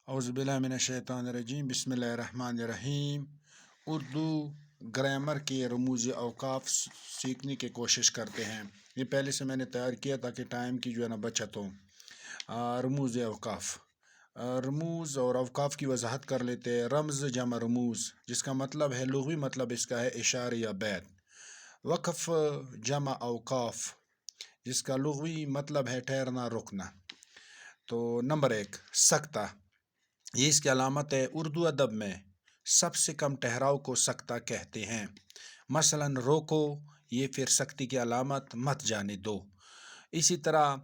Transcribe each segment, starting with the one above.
اعوذ باللہ من الشیطان الرجیم، بسم اللہ الرحمن الرحیم۔ اردو گرامر کے رموز اوقاف سیکھنے کی کوشش کرتے ہیں۔ یہ پہلے سے میں نے تیار کیا تاکہ ٹائم کی جو ہے نا بچت ہو۔ رموز اوقاف، رموز اور اوقاف کی وضاحت کر لیتے ہیں۔ رمز جمع رموز، جس کا مطلب ہے، لغوی مطلب اس کا ہے اشارہ یا بیت۔ وقف جمع اوقاف، جس کا لغوی مطلب ہے ٹھہرنا، رکنا۔ تو نمبر 1، سکتہ، یہ اس کی علامت ہے۔ اردو ادب میں سب سے کم ٹھہراؤ کو سکتہ کہتے ہیں۔ مثلا روکو، یہ پھر سختی کی علامت، مت جانے دو۔ اسی طرح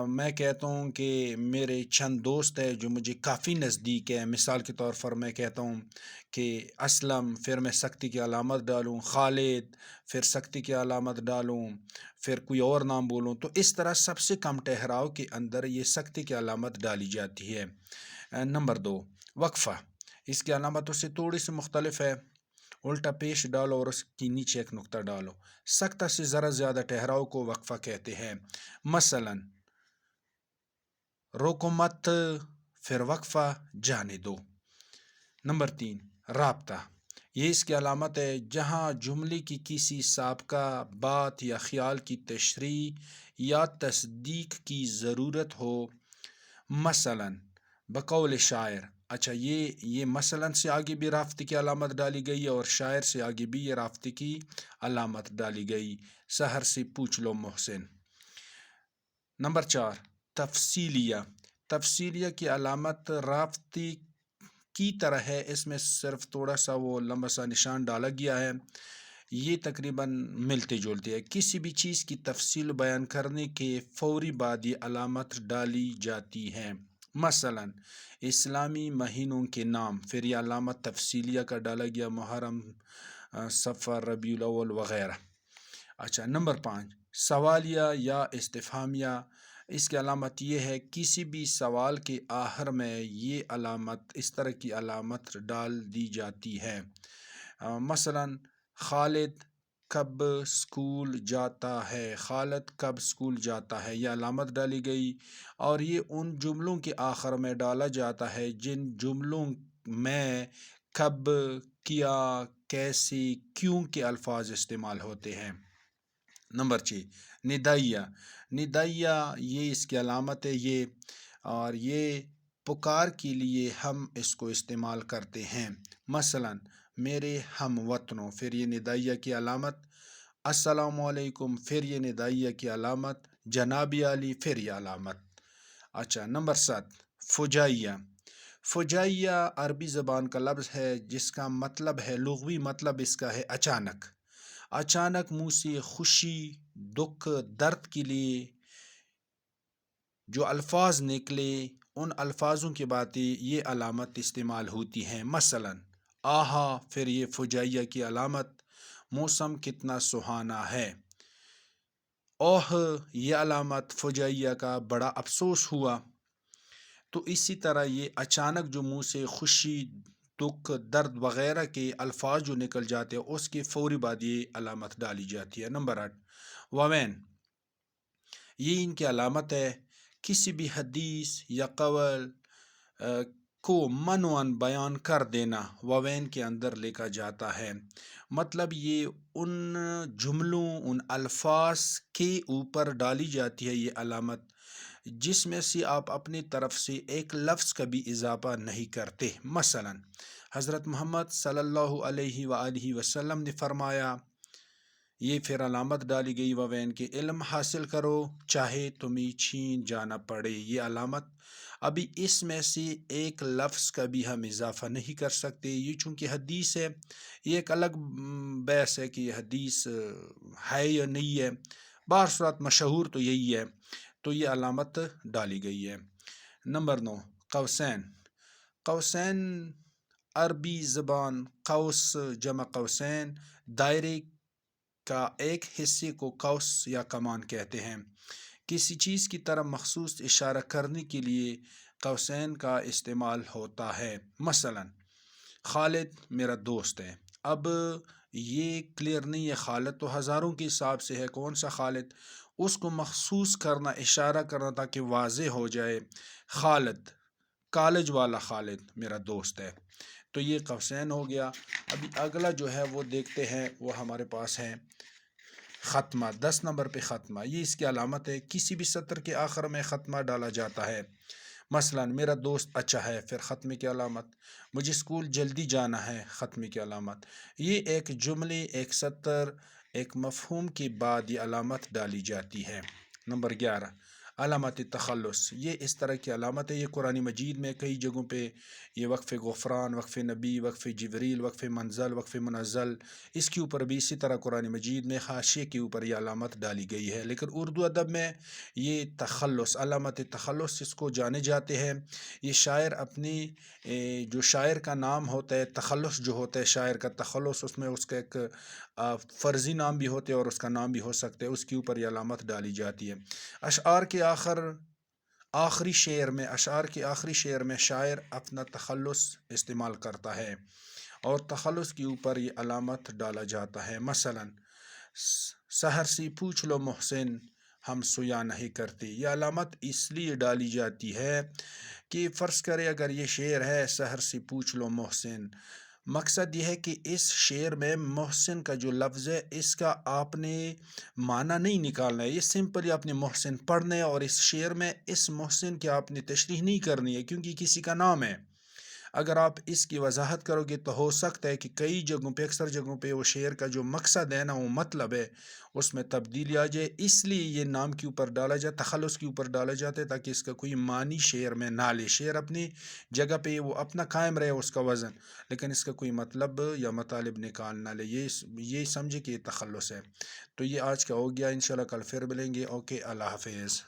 میں کہتا ہوں کہ میرے چند دوست ہیں جو مجھے کافی نزدیک ہیں۔ مثال کے طور پر میں کہتا ہوں کہ اسلم، پھر میں سختی کی علامت ڈالوں، خالد، پھر سختی کی علامت ڈالوں، پھر کوئی اور نام بولوں۔ تو اس طرح سب سے کم ٹھہراؤ کے اندر یہ سختی کی علامت ڈالی جاتی ہے۔ نمبر 2، وقفہ، اس کی علامتوں سے تھوڑی سی مختلف ہے۔ الٹا پیش ڈالو اور اس کی نیچے ایک نقطہ ڈالو۔ سکتہ سے ذرا زیادہ ٹھہراؤ کو وقفہ کہتے ہیں۔ مثلا روکو مت، پھر وقفہ، جانے دو۔ نمبر 3، رابطہ، یہ اس کی علامت ہے۔ جہاں جملے کی کسی سابقہ بات یا خیال کی تشریح یا تصدیق کی ضرورت ہو۔ مثلا بقول شاعر، اچھا یہ مثلا سے آگے بھی رابطے کی علامت ڈالی گئی اور شاعر سے آگے بھی یہ رابطے کی علامت ڈالی گئی۔ سحر سے پوچھ لو محسن۔ نمبر 4، تفصیلیہ، تفصیلیہ کی علامت رابطے کی طرح ہے، اس میں صرف تھوڑا سا وہ لمبا سا نشان ڈالا گیا ہے۔ یہ تقریباً ملتے جلتے ہے۔ کسی بھی چیز کی تفصیل بیان کرنے کے فوری بعد یہ علامت ڈالی جاتی ہے۔ مثلا اسلامی مہینوں کے نام، پھر یہ علامت تفصیلیہ کا ڈالا گیا، محرم، صفر، ربیع الاول وغیرہ۔ اچھا نمبر 5، سوالیہ یا استفہامیہ، اس کی علامت یہ ہے، کسی بھی سوال کے آخر میں یہ علامت، اس طرح کی علامت ڈال دی جاتی ہے۔ مثلا خالد کب اسکول جاتا ہے، خالد کب اسکول جاتا ہے، یہ علامت ڈالی گئی۔ اور یہ ان جملوں کے آخر میں ڈالا جاتا ہے جن جملوں میں کب، کیا، کیسے، کیوں کے الفاظ استعمال ہوتے ہیں۔ نمبر 6، ندائیہ، ندائیہ یہ اس کی علامت ہے، اور یہ پکار کے لیے ہم اس کو استعمال کرتے ہیں۔ مثلا میرے ہم وطنوں، پھر یہ ندائیہ کی علامت۔ السلام علیکم، پھر یہ ندائیہ کی علامت۔ جناب علی، پھر یہ علامت۔ اچھا نمبر 7، فجائیہ، فجائیہ عربی زبان کا لفظ ہے جس کا مطلب ہے، لغوی مطلب اس کا ہے اچانک۔ اچانک منہ سے خوشی، دکھ، درد کے لیے جو الفاظ نکلے، ان الفاظوں کی باتیں یہ علامت استعمال ہوتی ہیں۔ مثلا آہا، پھر یہ فجائیہ کی علامت۔ موسم کتنا سہانا ہے۔ اوہ، یہ علامت فجائیہ کا، بڑا افسوس ہوا۔ تو اسی طرح یہ اچانک جو منہ سے خوشی، دکھ، درد وغیرہ کے الفاظ جو نکل جاتے ہیں، اس کے فوری بعد یہ علامت ڈالی جاتی ہے۔ نمبر 8، ووین، یہ ان کی علامت ہے۔ کسی بھی حدیث یا قول کو منوان بیان کر دینا ووین کے اندر لکھا جاتا ہے۔ مطلب یہ ان جملوں، ان الفاظ کے اوپر ڈالی جاتی ہے یہ علامت جس میں سے آپ اپنی طرف سے ایک لفظ کا بھی اضافہ نہیں کرتے۔ مثلا حضرت محمد صلی اللہ علیہ وآلہ وسلم نے فرمایا، یہ پھر علامت ڈالی گئی ووین کے، علم حاصل کرو چاہے تمہیں چھین جانا پڑے۔ یہ علامت، ابھی اس میں سے ایک لفظ کا بھی ہم اضافہ نہیں کر سکتے، یہ چونکہ حدیث ہے، یہ ایک الگ بحث ہے کہ یہ حدیث ہے یا نہیں ہے۔ بہر صورت مشہور تو یہی ہے، تو یہ علامت ڈالی گئی ہے۔ نمبر 9، قوسین، قوسین عربی زبان، قوس جمع قوسین، دائرے کا ایک حصے کو قوس یا کمان کہتے ہیں۔ کسی چیز کی طرف مخصوص اشارہ کرنے کے لیے قوسین کا استعمال ہوتا ہے۔ مثلا خالد میرا دوست ہے۔ اب یہ کلیئر نہیں ہے، خالد تو ہزاروں کے حساب سے ہے، کون سا خالد، اس کو مخصوص کرنا، اشارہ کرنا تاکہ واضح ہو جائے۔ خالد کالج والا خالد میرا دوست ہے۔ تو یہ قوسین ہو گیا۔ ابھی اگلا جو ہے وہ دیکھتے ہیں، وہ ہمارے پاس ہے ختمہ۔ 10 نمبر پہ ختمہ، یہ اس کی علامت ہے، کسی بھی سطر کے آخر میں ختمہ ڈالا جاتا ہے۔ مثلا میرا دوست اچھا ہے، پھر ختمے کی علامت، مجھے اسکول جلدی جانا ہے، ختمے کی علامت۔ یہ ایک جملے، ایک سطر، ایک مفہوم کے بعد یہ علامت ڈالی جاتی ہے۔ نمبر 11 علامت تخلص، یہ اس طرح کی علامت ہے، یہ قرآن مجید میں کئی جگہوں پہ یہ وقف غفران، وقف نبی، وقف جبریل، وقف منزل، وقف منزل، اس کے اوپر بھی اسی طرح قرآن مجید میں حاشیے کے اوپر یہ علامت ڈالی گئی ہے۔ لیکن اردو ادب میں یہ تخلص، علامت تخلص اس کو جانے جاتے ہیں۔ یہ شاعر اپنی جو شاعر کا نام ہوتا ہے، تخلص جو ہوتا ہے شاعر کا تخلص، اس میں اس کا ایک فرضی نام بھی ہوتے ہیں اور اس کا نام بھی ہو سکتا ہے، اس کے اوپر یہ علامت ڈالی جاتی ہے۔ اشعار کے آخری شعر میں شاعر اپنا تخلص استعمال کرتا ہے اور تخلص کے اوپر یہ علامت ڈالا جاتا ہے۔ مثلا سحر سے پوچھ لو محسن، ہم سویا نہیں کرتے، یہ علامت اس لیے ڈالی جاتی ہے کہ فرض کرے اگر یہ شعر ہے سحر سے پوچھ لو محسن، مقصد یہ ہے کہ اس شعر میں محسن کا جو لفظ ہے اس کا آپ نے معنی نہیں نکالنا ہے، یہ سمپلی آپ نے محسن پڑھنا ہے، اور اس شعر میں اس محسن کی آپ نے تشریح نہیں کرنی ہے کیونکہ کسی کا نام ہے۔ اگر آپ اس کی وضاحت کرو گے تو ہو سکتا ہے کہ کئی جگہوں پہ، اکثر جگہوں پہ وہ شعر کا جو مقصد ہے نا، وہ مطلب ہے، اس میں تبدیلی آ جائے، اس لیے یہ نام کے اوپر ڈالا جائے، تخلص کے اوپر ڈالا جاتا ہے تاکہ اس کا کوئی معنی شعر میں نہ لے، شعر اپنی جگہ پہ وہ اپنا قائم رہے اس کا وزن، لیکن اس کا کوئی مطلب یا مطالب نکال نہ لے، یہ سمجھے کہ یہ تخلص ہے۔ تو یہ آج کا ہو گیا، انشاءاللہ کل پھر ملیں گے۔ اوکے، اللہ حافظ۔